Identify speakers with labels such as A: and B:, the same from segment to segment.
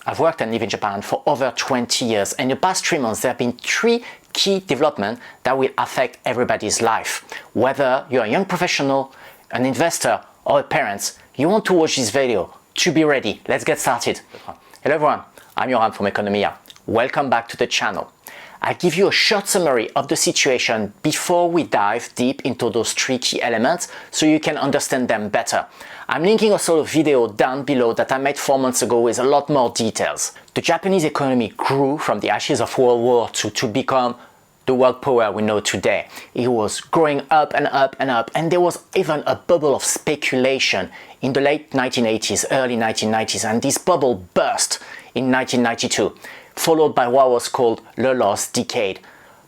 A: I've worked and lived in Japan for over 20 years, and in the past 3 months there have been 3 key developments that will affect everybody's life. Whether you're a young professional, an investor, or a parent, you want to watch this video to be ready. Let's get started. Hello everyone, I'm Yoram from Economia. Welcome back to the channel. I'll give you a short summary of the situation before we dive deep into those 3 key elements so you can understand them better. I'm linking also a video down below that I made 4 months ago with a lot more details. The Japanese economy grew from the ashes of World War II to become the world power we know today. It was growing up and up and up, and there was even a bubble of speculation in the late 1980s, early 1990s, and this bubble burst in 1992. Followed by what was called the lost decade.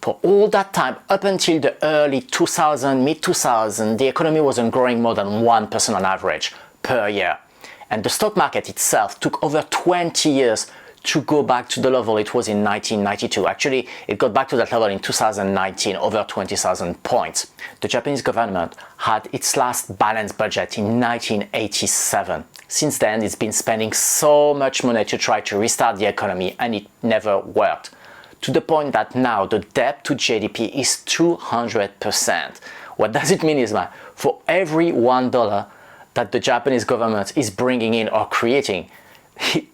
A: For all that time, up until the early 2000, mid-2000, the economy wasn't growing more than 1% on average per year. And the stock market itself took over 20 years to go back to the level it was in 1992. Actually, it got back to that level in 2019, over 20,000 points. The Japanese government had its last balanced budget in 1987. Since then, it's been spending so much money to try to restart the economy, and it never worked. To the point that now the debt to GDP is 200%. What does it mean is that for every $1 that the Japanese government is bringing in or creating,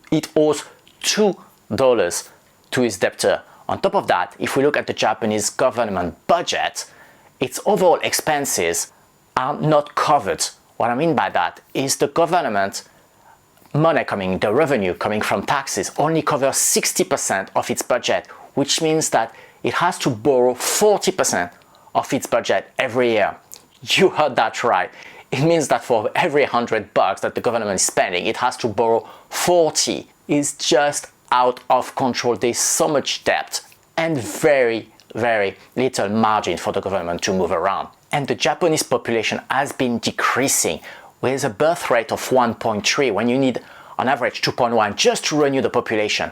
A: it owes $2 to its debtor. On top of that, if we look at the Japanese government budget, its overall expenses are not covered. What I mean by that is the government money the revenue coming from taxes only covers 60% of its budget, which means that it has to borrow 40% of its budget every year. You heard that right. It means that for every $100 that the government is spending, it has to borrow 40. It's just out of control. There's so much debt and very little margin for the government to move around. And the Japanese population has been decreasing with a birth rate of 1.3 when you need on average 2.1 just to renew the population.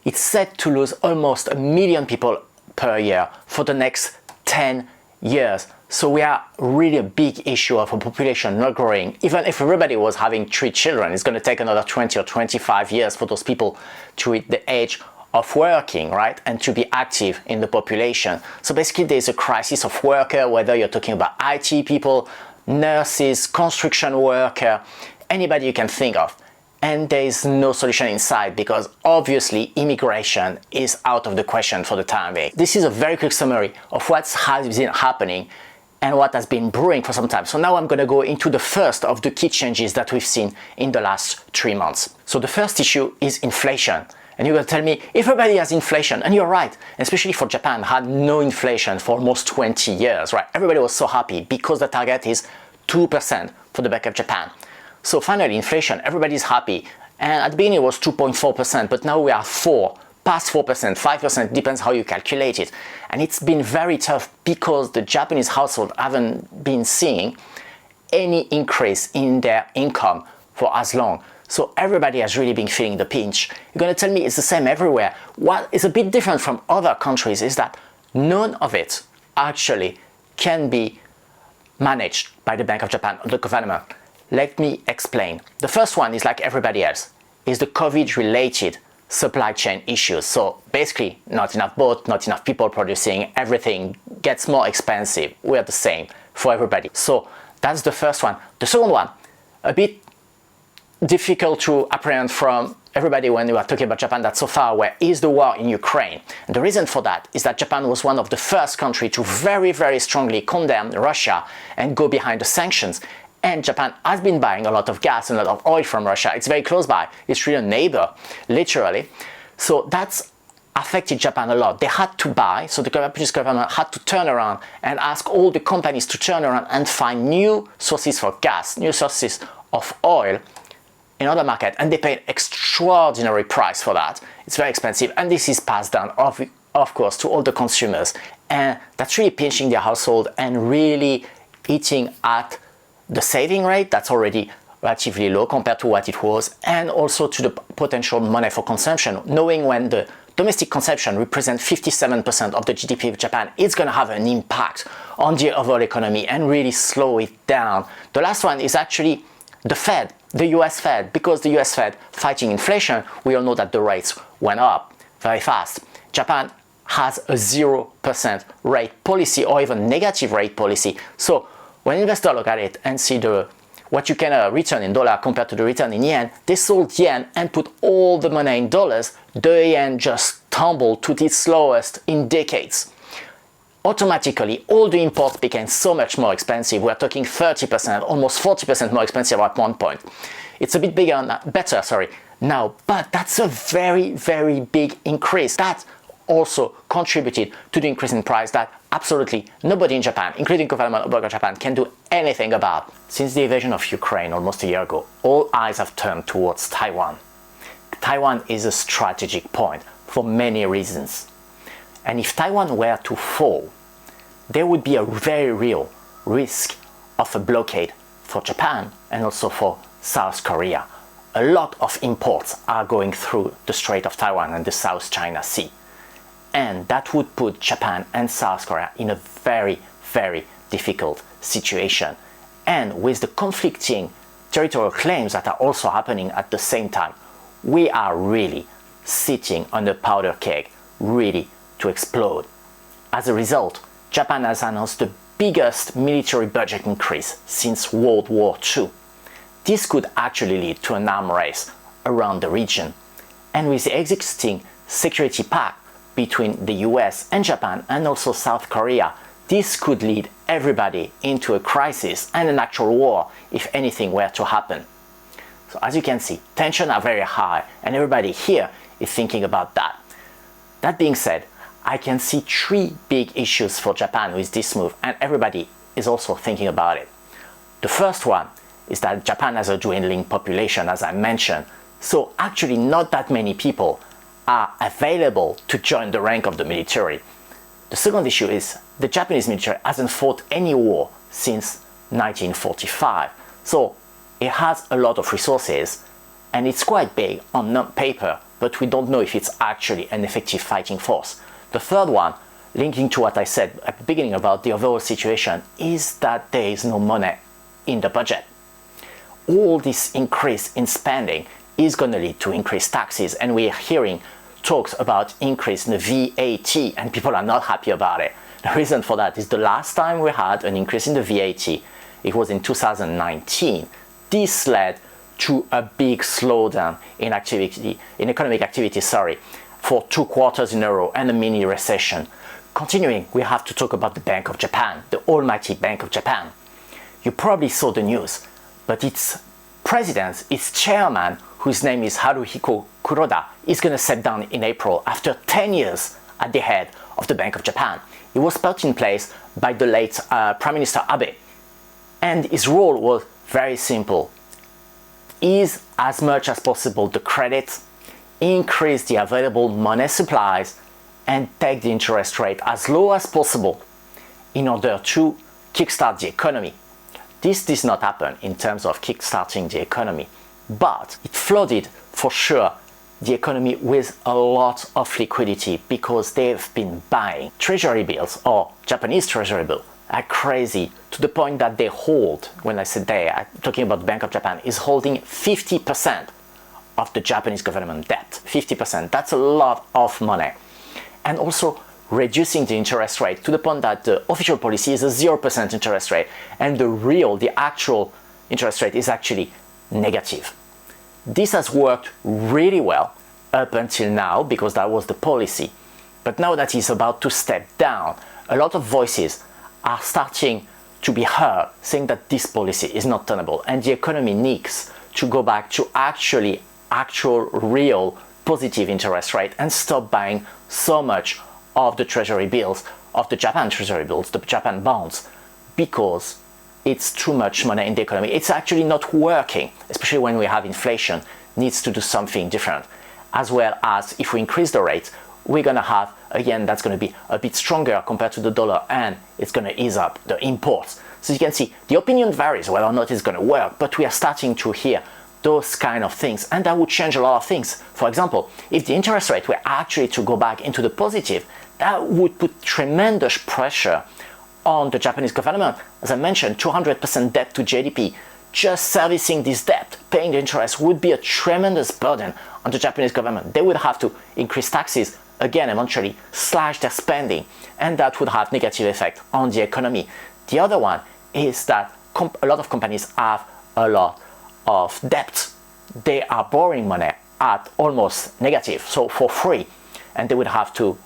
A: It's set to lose almost 1 million people per year for the next 10 years. So we are really a big issue of a population not growing. Even if everybody was having 3 children, it's going to take another 20 or 25 years for those people to hit the age of working, right, and to be active in the population. So basically there's a crisis of worker, whether you're talking about IT people, nurses, construction worker, anybody you can think of. And there's no solution in sight because obviously immigration is out of the question for the time being. This is a very quick summary of what has been happening and what has been brewing for some time. So now I'm going to go into the first of the key changes that we've seen in the last 3 months. So the first issue is inflation. And you're going to tell me, everybody has inflation, and you're right, especially for Japan, had no inflation for almost 20 years, right? Everybody was so happy because the target is 2% for the Bank of Japan. So finally, inflation, everybody's happy. And at the beginning it was 2.4%, but now we are past 4%, 5%, depends how you calculate it. And it's been very tough because the Japanese household haven't been seeing any increase in their income for as long. So everybody has really been feeling the pinch. You're going to tell me it's the same everywhere. What is a bit different from other countries is that none of it actually can be managed by the Bank of Japan or the government. Let me explain. The first one is like everybody else, is the COVID-related supply chain issues. So basically, not enough boats, not enough people producing, everything gets more expensive. We're the same for everybody. So that's the first one. The second one, a bit difficult to apprehend from everybody when we are talking about Japan that's so far away, is the war in Ukraine. And the reason for that is that Japan was one of the first countries to very strongly condemn Russia and go behind the sanctions. And Japan has been buying a lot of gas and a lot of oil from Russia. It's very close by. It's really a neighbor, literally. So that's affected Japan a lot. They had to buy, so the Japanese government had to turn around and ask all the companies to turn around and find new sources for gas, new sources of oil in other markets. And they paid extraordinary price for that. It's very expensive. And this is passed down, of course, to all the consumers. And that's really pinching their household and really eating at the saving rate that's already relatively low compared to what it was, and also to the potential money for consumption, knowing when the domestic consumption represents 57% of the GDP of Japan, it's going to have an impact on the overall economy and really slow it down. The last one is actually the Fed. the US Fed, because the US Fed fighting inflation, we all know that the rates went up very fast. Japan has a 0% rate policy or even negative rate policy. So when investors look at it and see what you can return in dollar compared to the return in yen, they sold yen and put all the money in dollars. The yen just tumbled to its lowest in decades. Automatically, all the imports became so much more expensive. We're talking 30%, almost 40% more expensive at one point. It's a bit better now, but that's a very, very big increase. That also contributed to the increase in price that absolutely nobody in Japan, including government of Bank of Japan, can do anything about. Since the invasion of Ukraine almost a year ago, all eyes have turned towards Taiwan. Taiwan is a strategic point for many reasons. And if Taiwan were to fall, there would be a very real risk of a blockade for Japan and also for South Korea. A lot of imports are going through the Strait of Taiwan and the South China Sea. And that would put Japan and South Korea in a very, very difficult situation. And with the conflicting territorial claims that are also happening at the same time, we are really sitting on a powder keg, ready to explode. As a result, Japan has announced the biggest military budget increase since World War II. This could actually lead to an arms race around the region. And with the existing security pact between the US and Japan and also South Korea, this could lead everybody into a crisis and an actual war if anything were to happen. So as you can see, tensions are very high and everybody here is thinking about that. That being said, I can see three big issues for Japan with this move, and everybody is also thinking about it. The first one is that Japan has a dwindling population, as I mentioned, so actually not that many people are available to join the rank of the military. The second issue is the Japanese military hasn't fought any war since 1945, so it has a lot of resources and it's quite big on paper, but we don't know if it's actually an effective fighting force. The third one, linking to what I said at the beginning about the overall situation, is that there is no money in the budget. All this increase in spending is going to lead to increased taxes, and we're hearing talks about increase in the VAT, and people are not happy about it. The reason for that is the last time we had an increase in the VAT, it was in 2019. This led to a big slowdown in economic activity, for 2 quarters in a row and a mini recession. Continuing, we have to talk about the Bank of Japan, the almighty Bank of Japan. You probably saw the news, but its president, its chairman, whose name is Haruhiko Kuroda, is going to step down in April after 10 years at the head of the Bank of Japan. He was put in place by the late Prime Minister Abe, and his role was very simple. Ease as much as possible the credit, increase the available money supplies, and take the interest rate as low as possible in order to kickstart the economy. This did not happen in terms of kickstarting the economy, but it flooded for sure the economy with a lot of liquidity because they've been buying treasury bills, or Japanese treasury bill, are crazy, to the point that they hold, when I say they, I'm talking about the Bank of Japan, is holding 50% of the Japanese government debt. 50%, that's a lot of money. And also reducing the interest rate to the point that the official policy is a 0% interest rate, and the actual interest rate is actually negative. This has worked really well up until now because that was the policy. But now that he's about to step down, a lot of voices are starting to be heard saying that this policy is not tenable and the economy needs to go back to actual real positive interest rate and stop buying so much of the treasury bills, of the Japan treasury bills, the Japan bonds, because it's too much money in the economy. It's actually not working, especially when we have inflation, needs to do something different. As well as if we increase the rate, we're going to have a yen that's going to be a bit stronger compared to the dollar, and it's going to ease up the imports. So you can see the opinion varies whether or not it's going to work, but we are starting to hear those kind of things, and that would change a lot of things. For example, if the interest rate were actually to go back into the positive, that would put tremendous pressure on the Japanese government. As I mentioned, 200% debt to GDP, just servicing this debt, paying the interest, would be a tremendous burden on the Japanese government. They would have to increase taxes, again, eventually slash their spending, and that would have negative effect on the economy. The other one is that a lot of companies have a lot of debt. They are borrowing money at almost negative, so for free, and they would have to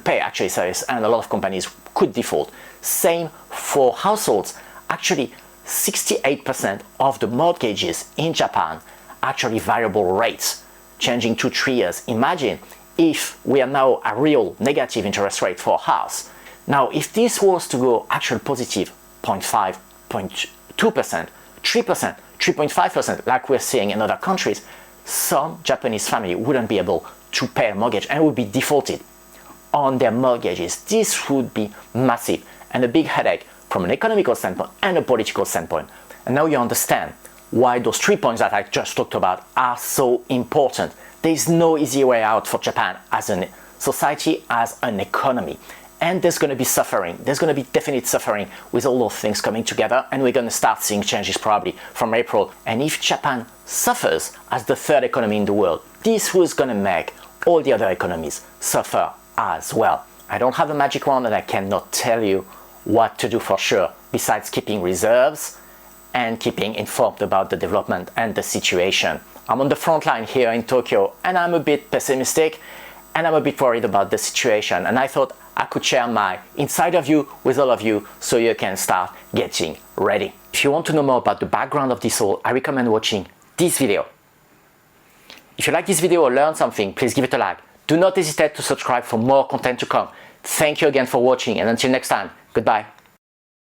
A: pay actually service, and a lot of companies could default. Same for households. Actually, 68% of the mortgages in Japan actually variable rates, changing to 3 years. Imagine if we are now a real negative interest rate for a house. Now, if this was to go actual positive, 0.5, 0.2%, 3%, 3.5%, like we're seeing in other countries, some Japanese family wouldn't be able to pay a mortgage and would be defaulted on their mortgages. This would be massive and a big headache from an economical standpoint and a political standpoint. And now you understand why those 3 points that I just talked about are so important. There is no easy way out for Japan as a society, as an economy. And there's going to be suffering. There's going to be definite suffering with all those things coming together, and we're going to start seeing changes probably from April. And if Japan suffers as the third economy in the world, this was going to make all the other economies suffer as well. I don't have a magic wand, and I cannot tell you what to do for sure, besides keeping reserves and keeping informed about the development and the situation. I'm on the front line here in Tokyo, and I'm a bit pessimistic, and I'm a bit worried about the situation, and I thought I could share my insider view with all of you so you can start getting ready. If you want to know more about the background of this all, I recommend watching this video. If you like this video or learn something, please give it a like. Do not hesitate to subscribe for more content to come. Thank you again for watching, and until next time, goodbye.